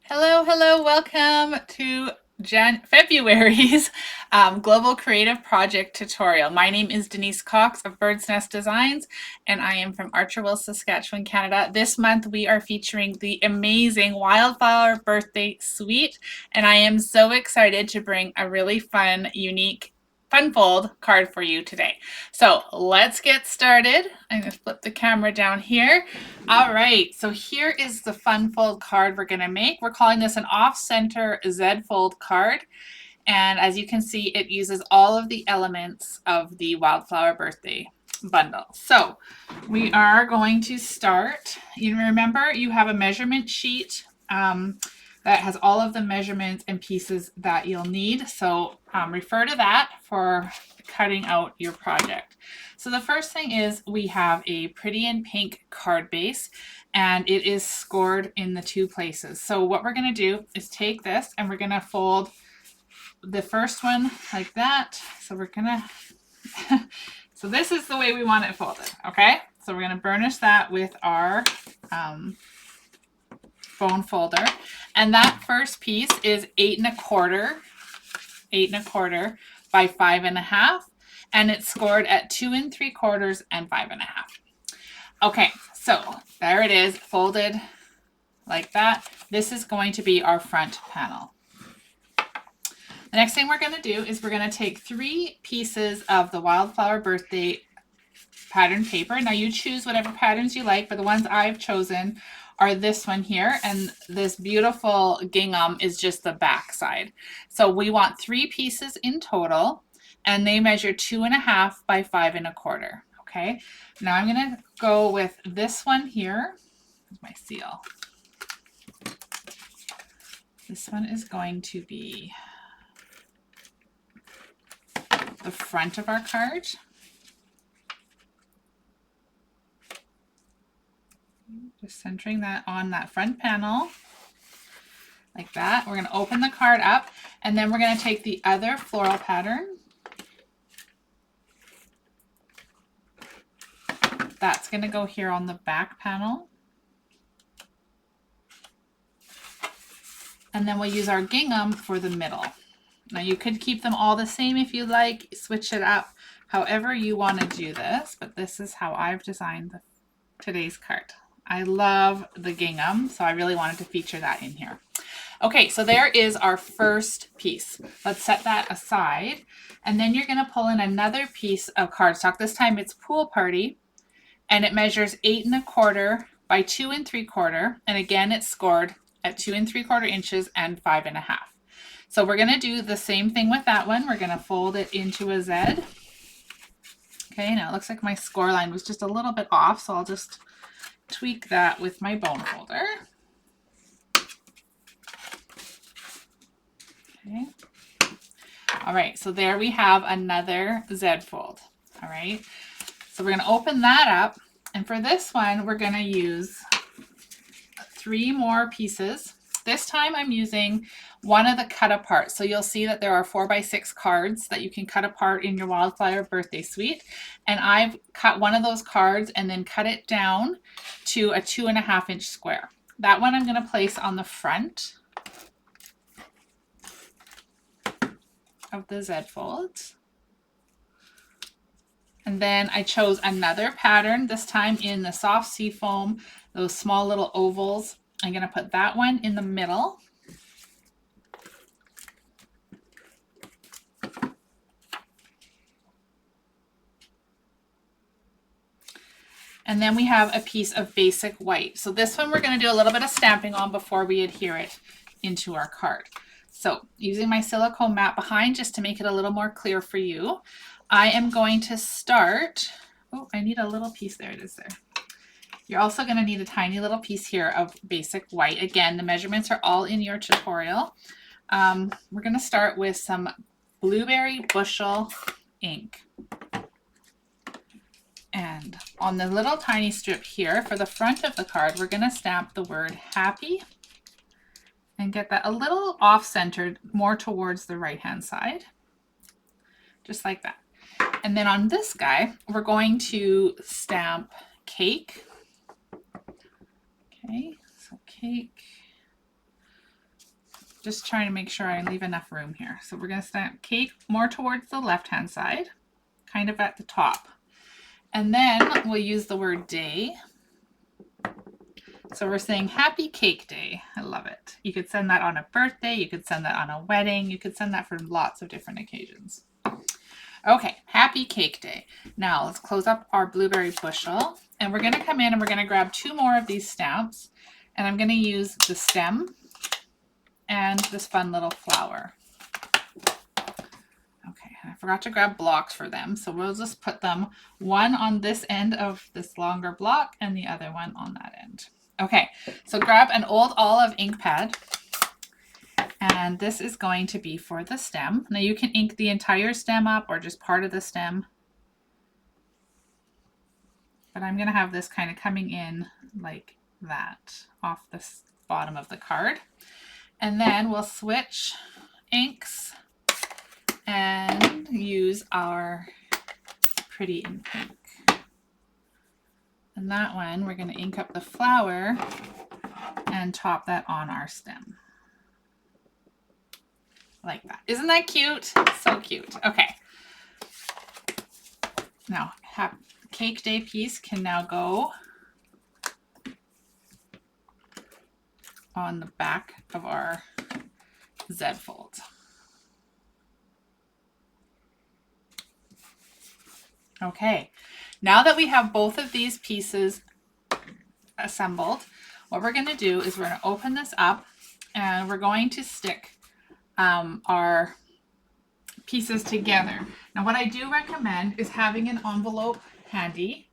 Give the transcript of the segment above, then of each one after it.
Hello, hello, welcome to February's Global Creative Project tutorial. My name is Denise Cox of Bird's Nest Designs, and I am from Archerville, Saskatchewan, Canada. This month we are featuring the amazing Wildflower Birthday Suite, and I am so excited to bring a really fun, unique fold card for you today. So let's get started. I'm going to flip the camera down here. All right, so here is the fun fold card we're going to make. We're calling this an off-center Z fold card. And as you can see, it uses all of the elements of the Wildflower birthday bundle. So we are going to start. You remember you have a measurement sheet that has all of the measurements and pieces that you'll need. So refer to that for cutting out your project. So the first thing is we have a pretty in pink card base, and it is scored in the two places. So what we're going to do is take this and we're going to fold the first one like that. So we're going to, so this is the way we want it folded. Okay. So we're going to burnish that with our bone folder. And that first piece is 8 1/4 by 5 1/2. And it's scored at 2 3/4 and 5 1/2. Okay, so there it is, folded like that. This is going to be our front panel. The next thing we're going to do is we're going to take 3 pieces of the Wildflower birthday pattern paper. Now you choose whatever patterns you like, but the ones I've chosen are this one here, and this beautiful gingham is just the back side. So we want 3 pieces in total, and they measure 2 1/2 by 5 1/4. Okay, now I'm going to go with this one here. Here's my seal. This one is going to be the front of our card. Just centering that on that front panel like that. We're going to open the card up, and then we're going to take the other floral pattern. That's going to go here on the back panel. And then we'll use our gingham for the middle. Now you could keep them all the same if you like, switch it up however you want to do this, but this is how I've designed today's card. I love the gingham, so I really wanted to feature that in here. Okay, so there is our first piece. Let's set that aside. And then you're going to pull in another piece of cardstock. This time it's Pool Party, and it measures 8 1/4 by 2 3/4. And again, it's scored at 2 3/4 inches and 5 1/2. So we're going to do the same thing with that one. We're going to fold it into a Z. Okay, now it looks like my score line was just a little bit off, so I'll just tweak that with my bone folder. Okay. All right, so there we have another Z fold. All right, so we're going to open that up, and for this one, we're going to use 3 more pieces. This time I'm using one of the cut apart. So you'll see that there are 4x6 cards that you can cut apart in your Wildflower birthday suite. And I've cut one of those cards and then cut it down to a 2 1/2 inch square. That one I'm going to place on the front of the Z folds. And then I chose another pattern, this time in the soft sea foam, those small little ovals. I'm going to put that one in the middle. And then we have a piece of basic white. So this one we're going to do a little bit of stamping on before we adhere it into our card. So using my silicone mat behind just to make it a little more clear for you, I am going to start. Oh, I need a little piece. There it is there. You're also going to need a tiny little piece here of basic white. Again, the measurements are all in your tutorial. We're going to start with some Blueberry Bushel ink. And on the little tiny strip here for the front of the card, we're going to stamp the word happy and get that a little off-centered, more towards the right-hand side, just like that. And then on this guy, we're going to stamp cake. Okay, so cake. Just trying to make sure I leave enough room here. So we're going to stamp cake more towards the left-hand side, kind of at the top. And then we'll use the word day. So we're saying happy cake day. I love it. You could send that on a birthday. You could send that on a wedding. You could send that for lots of different occasions. Okay, happy cake day. Now let's close up our blueberry bushel. And we're going to come in and we're going to grab 2 more of these stamps. And I'm going to use the stem and this fun little flower. Okay, I forgot to grab blocks for them. So we'll just put them one on this end of this longer block and the other one on that end. Okay, so grab an old olive ink pad, and this is going to be for the stem. Now you can ink the entire stem up or just part of the stem, but I'm going to have this kind of coming in like that off the bottom of the card. And then we'll switch inks and use our Pretty in Pink. And that one, we're going to ink up the flower and top that on our stem. Like that. Isn't that cute? So cute. Okay. Now, cake day piece can now go on the back of our Z fold. Okay, now that we have both of these pieces assembled, what we're going to do is we're going to open this up and we're going to stick our pieces together. Now what I do recommend is having an envelope handy,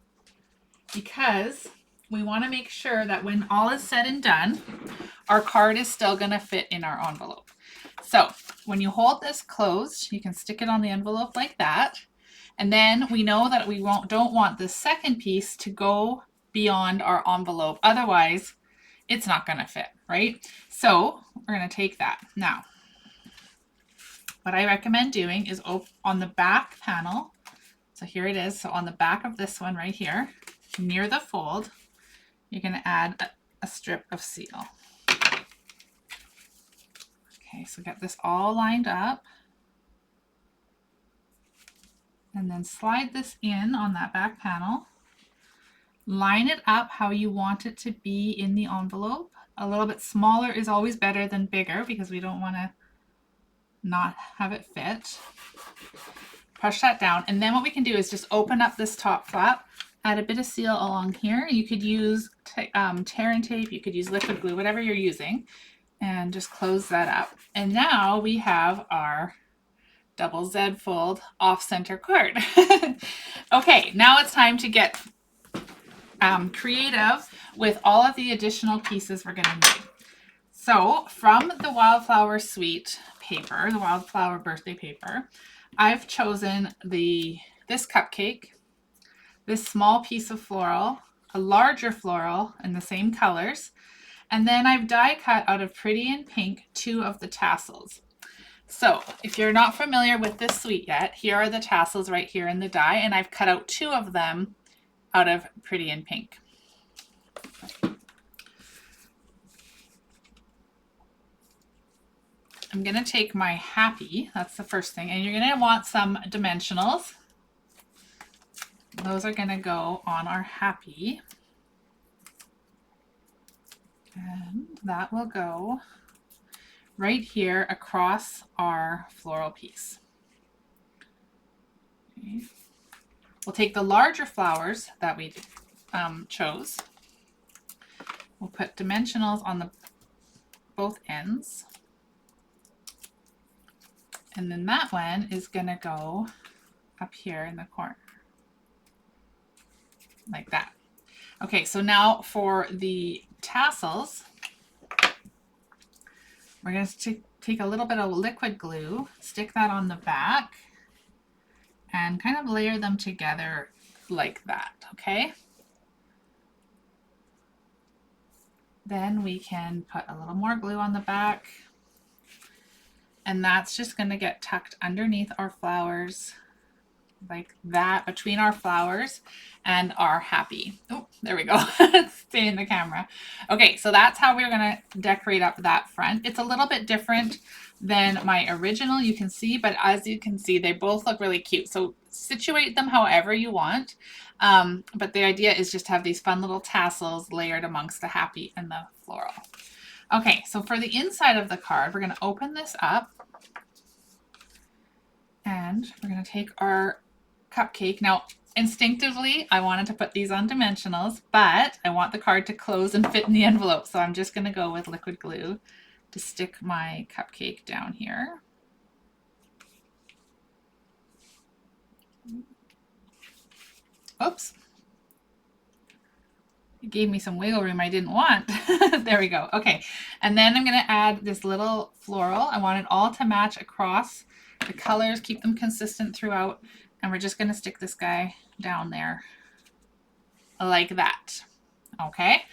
because we want to make sure that when all is said and done, our card is still going to fit in our envelope. So when you hold this closed, you can stick it on the envelope like that. And then we know that we don't want the second piece to go beyond our envelope. Otherwise, it's not going to fit, right? So we're going to take that. Now, what I recommend doing is on the back panel. So here it is. So on the back of this one right here, near the fold, you're going to add a strip of seal. Okay, so get this all lined up. And then slide this in on that back panel. Line it up how you want it to be in the envelope. A little bit smaller is always better than bigger, because we don't want to not have it fit. Push that down. And then what we can do is just open up this top flap, add a bit of seal along here. You could use tear and tape, you could use liquid glue, whatever you're using, and just close that up. And now we have our double Z fold off center card. Okay, now it's time to get creative with all of the additional pieces we're going to need. So from the Wildflower Suite paper, the Wildflower birthday paper, I've chosen this cupcake, this small piece of floral, a larger floral in the same colors, and then I've die cut out of Pretty in Pink 2 of the tassels. So if you're not familiar with this suite yet, here are the tassels right here in the die, and I've cut out 2 of them out of Pretty in Pink. I'm going to take my happy, that's the first thing, and you're going to want some dimensionals. Those are going to go on our happy. And that will go right here across our floral piece. Okay. We'll take the larger flowers that we chose. We'll put dimensionals on both ends. And then that one is going to go up here in the corner. Like that. Okay, so now for the tassels, we're going to take a little bit of liquid glue, stick that on the back, and kind of layer them together like that, okay? Then we can put a little more glue on the back, and that's just going to get tucked underneath our flowers like that between our flowers and our happy. Oh, there we go. Stay in the camera. Okay, so that's how we're gonna decorate up that front. It's a little bit different than my original, you can see, but as you can see, they both look really cute. So situate them however you want. But the idea is just to have these fun little tassels layered amongst the happy and the floral. Okay, so for the inside of the card, we're gonna open this up and we're gonna take our cupcake. Now, instinctively, I wanted to put these on dimensionals, but I want the card to close and fit in the envelope. So I'm just gonna go with liquid glue to stick my cupcake down here. Oops. It gave me some wiggle room I didn't want. There we go. Okay. And then I'm gonna add this little floral. I want it all to match across the colors, keep them consistent throughout. And we're just gonna stick this guy down there like that. Okay.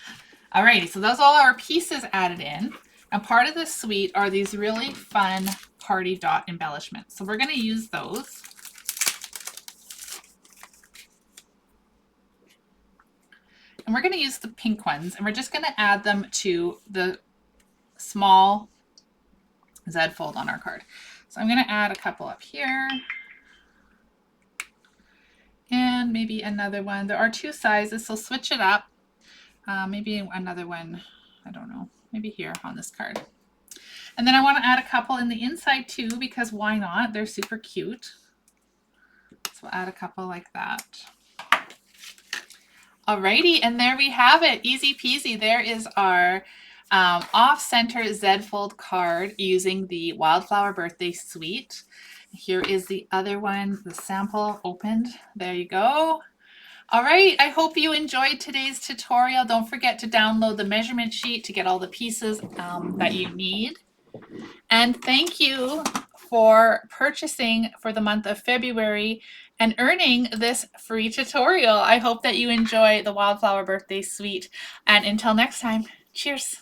Alrighty, so those are all our pieces added in. And part of the suite are these really fun party dot embellishments. So we're gonna use those. And we're gonna use the pink ones and we're just gonna add them to the small Z fold on our card. So I'm gonna add a couple up here. And maybe another one. There are two sizes, so switch it up. Maybe another one, I don't know, maybe here on this card. And then I want to add a couple in the inside too, because why not? They're super cute. So we'll add a couple like that. Alrighty, and there we have it. Easy peasy. There is our off-center Z-fold card using the Wildflower Birthday Suite. Here is the other one, the sample opened. There you go. All right, I hope you enjoyed today's tutorial. Don't forget to download the measurement sheet to get all the pieces that you need. And thank you for purchasing for the month of February and earning this free tutorial. I hope that you enjoy the Wildflower Birthday Suite. And until next time, cheers.